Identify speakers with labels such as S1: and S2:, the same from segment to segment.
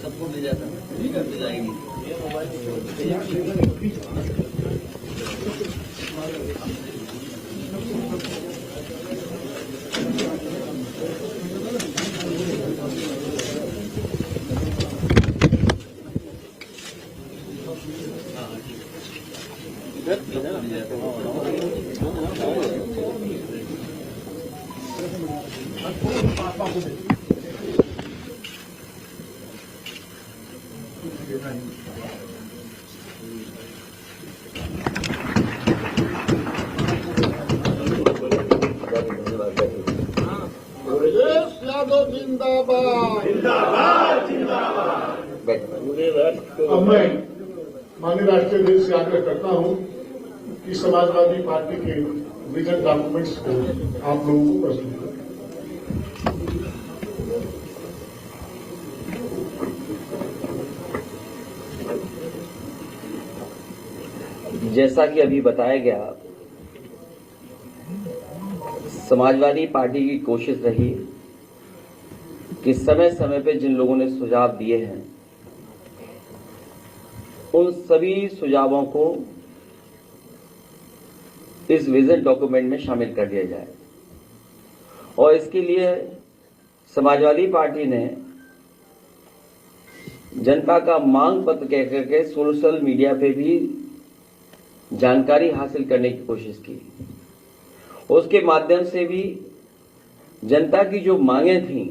S1: सबको मिल जाता ठीक है, मिल जाएगी।
S2: अब मैं माननीय राष्ट्रीय अध्यक्ष से आग्रह करता हूं कि समाजवादी पार्टी के विजन डॉक्यूमेंट्स को आप लोगों को प्रस्तुत करें।
S1: जैसा कि अभी बताया गया, समाजवादी पार्टी की कोशिश रही कि समय समय पे जिन लोगों ने सुझाव दिए हैं उन सभी सुझावों को इस विजन डॉक्यूमेंट में शामिल कर लिया जाए। और इसके लिए समाजवादी पार्टी ने जनता का मांग पत्र कह करके सोशल मीडिया पे भी जानकारी हासिल करने की कोशिश की। उसके माध्यम से भी जनता की जो मांगें थीं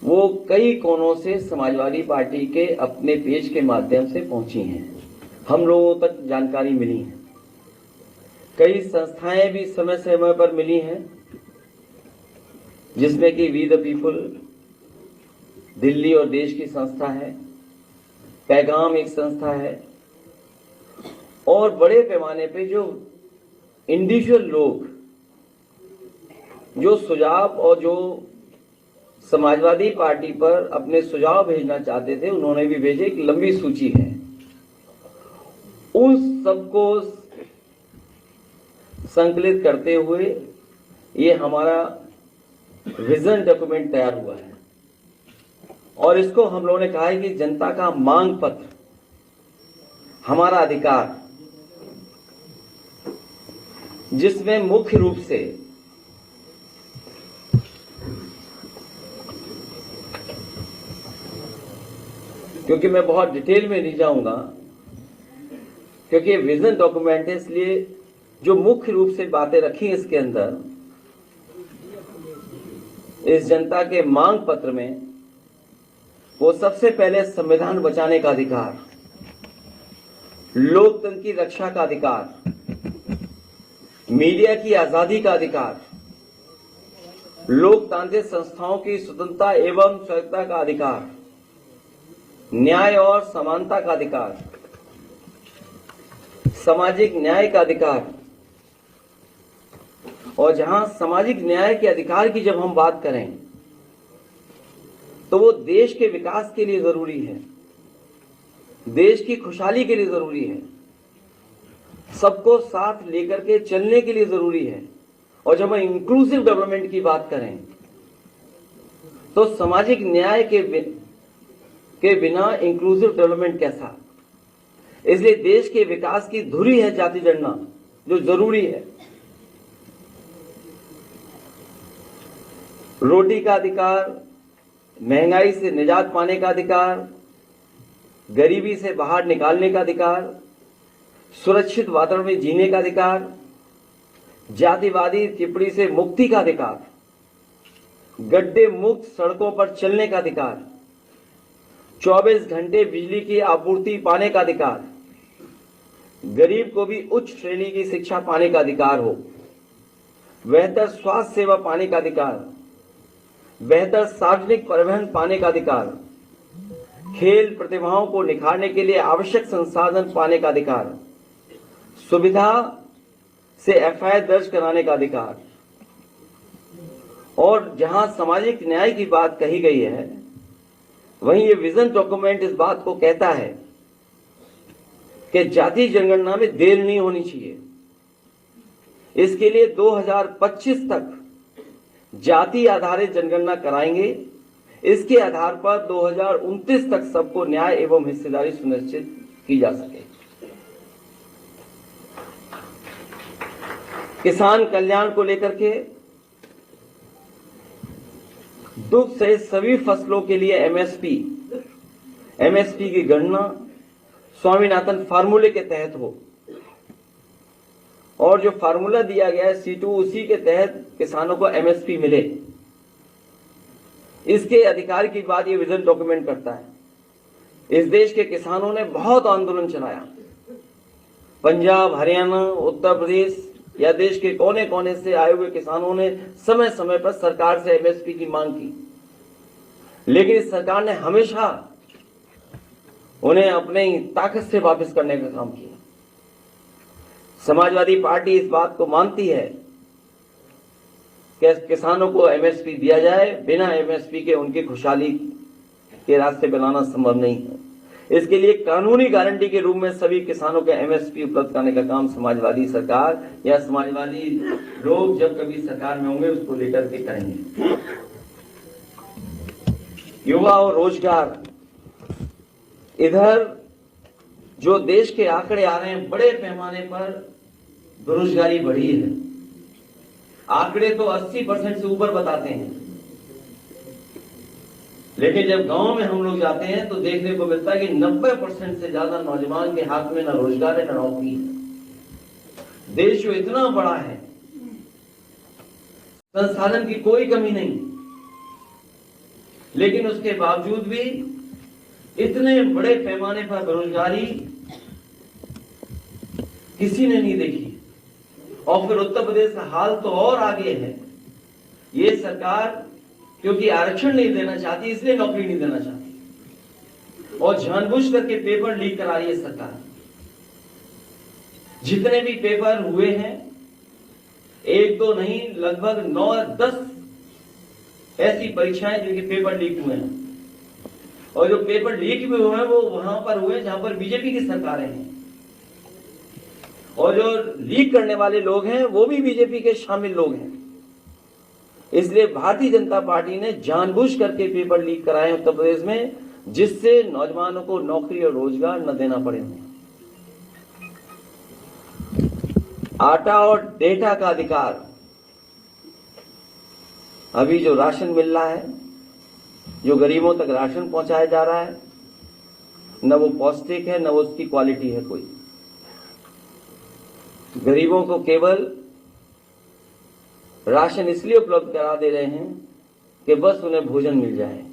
S1: वो कई कोनों से समाजवादी पार्टी के अपने पेज के माध्यम से पहुंची हैं, हम लोगों तक जानकारी मिली है। कई संस्थाएं भी समय समय पर मिली हैं, जिसमें कि वी द पीपल दिल्ली और देश की संस्था है, पैगाम एक संस्था है, और बड़े पैमाने पे जो इंडिविजुअल लोग जो सुझाव और जो समाजवादी पार्टी पर अपने सुझाव भेजना चाहते थे उन्होंने भी भेजे। एक लंबी सूची है, उन सबको संकलित करते हुए ये हमारा विजन डॉक्यूमेंट तैयार हुआ है। और इसको हम लोगों ने कहा है कि जनता का मांग पत्र, हमारा अधिकार, जिसमें मुख्य रूप से क्योंकि मैं बहुत डिटेल में नहीं जाऊंगा क्योंकि ये विजन डॉक्यूमेंट है, इसलिए जो मुख्य रूप से बातें रखी इसके अंदर, इस जनता के मांग पत्र में, वो सबसे पहले संविधान बचाने का अधिकार, लोकतंत्र की रक्षा का अधिकार, मीडिया की आजादी का अधिकार, लोकतांत्रिक संस्थाओं की स्वतंत्रता एवं स्वायत्तता का अधिकार, न्याय और समानता का अधिकार, सामाजिक न्याय का अधिकार। और जहां सामाजिक न्याय के अधिकार की जब हम बात करें तो वो देश के विकास के लिए जरूरी है, देश की खुशहाली के लिए जरूरी है, सबको साथ लेकर के चलने के लिए जरूरी है। और जब हम इंक्लूसिव डेवलपमेंट की बात करें तो सामाजिक न्याय के बिना इंक्लूसिव डेवलपमेंट कैसा। इसलिए देश के विकास की धुरी है जाति गणना, जो जरूरी है। रोटी का अधिकार, महंगाई से निजात पाने का अधिकार, गरीबी से बाहर निकालने का अधिकार, सुरक्षित वातावरण में जीने का अधिकार, जातिवादी टिप्पणी से मुक्ति का अधिकार, गड्ढे मुक्त सड़कों पर चलने का अधिकार, 24 घंटे बिजली की आपूर्ति पाने का अधिकार, गरीब को भी उच्च श्रेणी की शिक्षा पाने का अधिकार हो, बेहतर स्वास्थ्य सेवा पाने का अधिकार, बेहतर सार्वजनिक परिवहन पाने का अधिकार, खेल प्रतिभाओं को निखारने के लिए आवश्यक संसाधन पाने का अधिकार, सुविधा से एफआईआर दर्ज कराने का अधिकार। और जहां सामाजिक न्याय की बात कही गई है वहीं ये विजन डॉक्यूमेंट इस बात को कहता है कि जातीय जनगणना में देर नहीं होनी चाहिए। इसके लिए 2025 तक जाति आधारित जनगणना कराएंगे। इसके आधार पर 2029 तक सबको न्याय एवं हिस्सेदारी सुनिश्चित की जा सके। किसान कल्याण को लेकर के दुग्ध सहित सभी फसलों के लिए एमएसपी की गणना स्वामीनाथन फार्मूले के तहत हो, और जो फार्मूला दिया गया है C2 उसी के तहत किसानों को एमएसपी मिले। इसके अधिकार की बात ये विजन डॉक्यूमेंट करता है। इस देश के किसानों ने बहुत आंदोलन चलाया। पंजाब, हरियाणा, उत्तर प्रदेश या देश के कोने कोने से आए हुए किसानों ने समय समय पर सरकार से एमएसपी की मांग की, लेकिन इस सरकार ने हमेशा उन्हें अपनी ताकत से वापस करने का काम किया। समाजवादी पार्टी इस बात को मानती है कि किसानों को एमएसपी दिया जाए। बिना एमएसपी के उनकी खुशहाली के रास्ते बनाना संभव नहीं है। इसके लिए कानूनी गारंटी के रूप में सभी किसानों को एमएसपी उपलब्ध कराने का काम समाजवादी सरकार या समाजवादी लोग जब कभी सरकार में होंगे उसको लेकर के करेंगे। युवा और रोजगार, इधर जो देश के आंकड़े आ रहे हैं, बड़े पैमाने पर बेरोजगारी बढ़ी है। आंकड़े तो 80% से ऊपर बताते हैं, लेकिन जब गांव में हम लोग जाते हैं तो देखने को मिलता है कि 90% से ज्यादा नौजवान के हाथ में न रोजगार है न नौकरी है। देश जो इतना बड़ा है, संसाधन की कोई कमी नहीं, लेकिन उसके बावजूद भी इतने बड़े पैमाने पर बेरोजगारी किसी ने नहीं देखी। और फिर उत्तर प्रदेश का हाल तो और आगे है। ये सरकार क्योंकि आरक्षण नहीं देना चाहती, इसलिए नौकरी नहीं देना चाहती और जानबूझ करके पेपर लीक करा रही है सरकार। जितने भी पेपर हुए हैं, एक दो नहीं, लगभग 9-10 ऐसी परीक्षाएं जिनके पेपर लीक हुए हैं, और जो पेपर लीक भी हुए हैं वो वहां पर हुए जहां पर बीजेपी की सरकारें हैं, और जो लीक करने वाले लोग हैं वो भी बीजेपी के शामिल लोग हैं। इसलिए भारतीय जनता पार्टी ने जानबूझ करके पेपर लीक कराए उत्तर प्रदेश में, जिससे नौजवानों को नौकरी और रोजगार न देना पड़े। आटा और डेटा का अधिकार, अभी जो राशन मिल रहा है, जो गरीबों तक राशन पहुंचाया जा रहा है, न वो पौष्टिक है न वो उसकी क्वालिटी है कोई। गरीबों को केवल राशन इसलिए उपलब्ध करा दे रहे हैं कि बस उन्हें भोजन मिल जाए,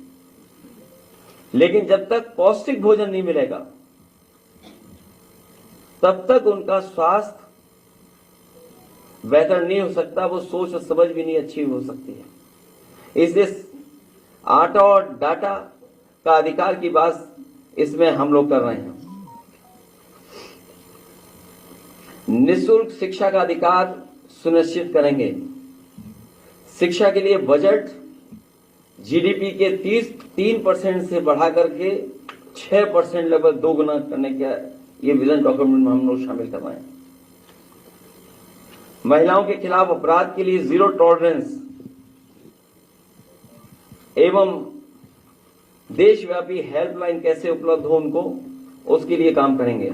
S1: लेकिन जब तक पौष्टिक भोजन नहीं मिलेगा तब तक उनका स्वास्थ्य बेहतर नहीं हो सकता, वो सोच और समझ भी नहीं अच्छी हो सकती है। इसलिए आटा और डाटा का अधिकार की बात इसमें हम लोग कर रहे हैं। निःशुल्क शिक्षा का अधिकार सुनिश्चित करेंगे। शिक्षा के लिए बजट जीडीपी के 3% से बढ़ा करके 6% लगभग 2 गुना करने का ये विजन डॉक्यूमेंट में हम लोग शामिल कर रहे हैं। महिलाओं के खिलाफ अपराध के लिए जीरो टॉलरेंस एवं देशव्यापी हेल्पलाइन कैसे उपलब्ध हो उनको, उसके लिए काम करेंगे।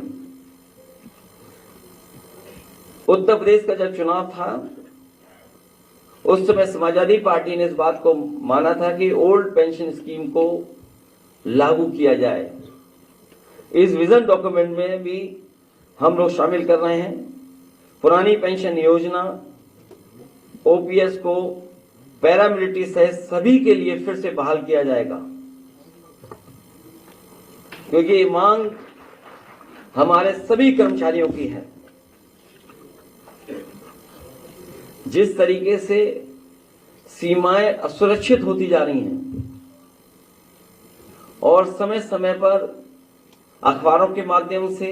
S1: उत्तर प्रदेश का जब चुनाव था उस समय समाजवादी पार्टी ने इस बात को माना था कि ओल्ड पेंशन स्कीम को लागू किया जाए। इस विजन डॉक्यूमेंट में भी हम लोग शामिल कर रहे हैं। पुरानी पेंशन योजना ओपीएस को पैरामिलिट्री सहित सभी के लिए फिर से बहाल किया जाएगा, क्योंकि ये मांग हमारे सभी कर्मचारियों की है। जिस तरीके से सीमाएं असुरक्षित होती जा रही हैं और समय समय पर अखबारों के माध्यम से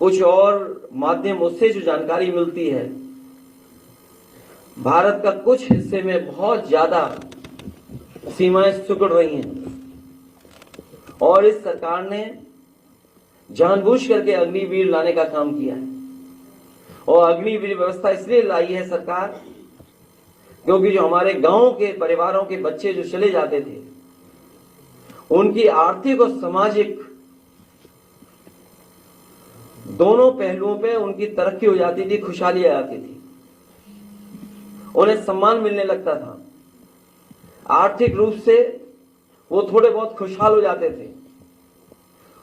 S1: कुछ और माध्यम उससे जो जानकारी मिलती है, भारत का कुछ हिस्से में बहुत ज्यादा सीमाएं सिकुड़ रही हैं और इस सरकार ने जानबूझ करके अग्निवीर लाने का काम किया है। और अग्निवीर व्यवस्था इसलिए लाई है सरकार क्योंकि जो हमारे गांव के परिवारों के बच्चे जो चले जाते थे, उनकी आर्थिक और सामाजिक दोनों पहलुओं पे उनकी तरक्की हो जाती थी, खुशहाली आ जाती थी, उन्हें सम्मान मिलने लगता था, आर्थिक रूप से वो थोड़े बहुत खुशहाल हो जाते थे,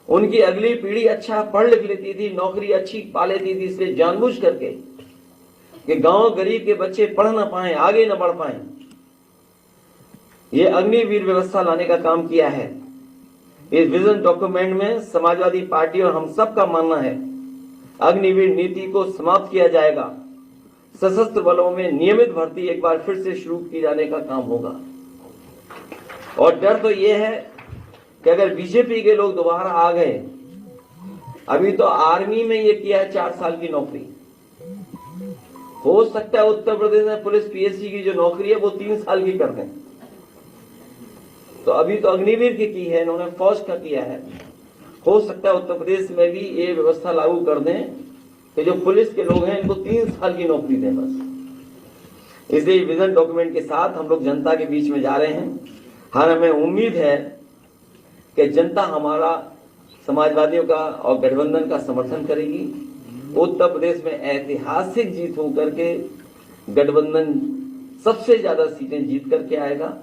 S1: उनकी अगली पीढ़ी अच्छा पढ़ लिख लेती थी, नौकरी अच्छी पा लेती थी। इसलिए जानबूझ करके कि गांव गरीब के बच्चे पढ़ ना पाए, आगे ना बढ़ पाए, ये अग्निवीर व्यवस्था लाने का काम किया है। इस विजन डॉक्यूमेंट में समाजवादी पार्टी और हम सब का मानना है अग्निवीर नीति को समाप्त किया जाएगा, सशस्त्र बलों में नियमित भर्ती एक बार फिर से शुरू की जाने का काम होगा। और डर तो यह है कि अगर बीजेपी के लोग दोबारा आ गए, अभी तो आर्मी में ये किया है 4 साल की नौकरी, हो सकता है उत्तर प्रदेश में पुलिस पीएससी की जो नौकरी है वो 3 साल की कर दें। तो अभी तो अग्निवीर की है, इन्होंने फौज का किया है, हो सकता है उत्तर प्रदेश में भी ये व्यवस्था लागू कर दें कि जो पुलिस के लोग हैं इनको 3 साल की नौकरी दें बस। इसलिए विजन डॉक्यूमेंट के साथ हम लोग जनता के बीच में जा रहे हैं। हाँ, हमें उम्मीद है कि जनता हमारा समाजवादियों का और गठबंधन का समर्थन करेगी। उत्तर प्रदेश में ऐतिहासिक जीत होकर के गठबंधन सबसे ज्यादा सीटें जीत करके आएगा।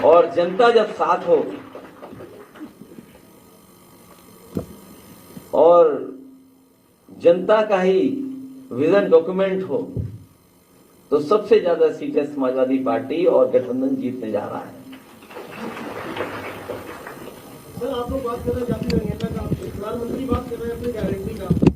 S1: और जनता जब साथ हो और जनता का ही विजन डॉक्यूमेंट हो तो सबसे ज्यादा सीटें समाजवादी पार्टी और गठबंधन जीतने जा रहा है।
S3: सर, आप लोग बात कर रहे हैं जाति संहिता का, प्रधानमंत्री बात कर रहे हैं अपनी गारंटी का।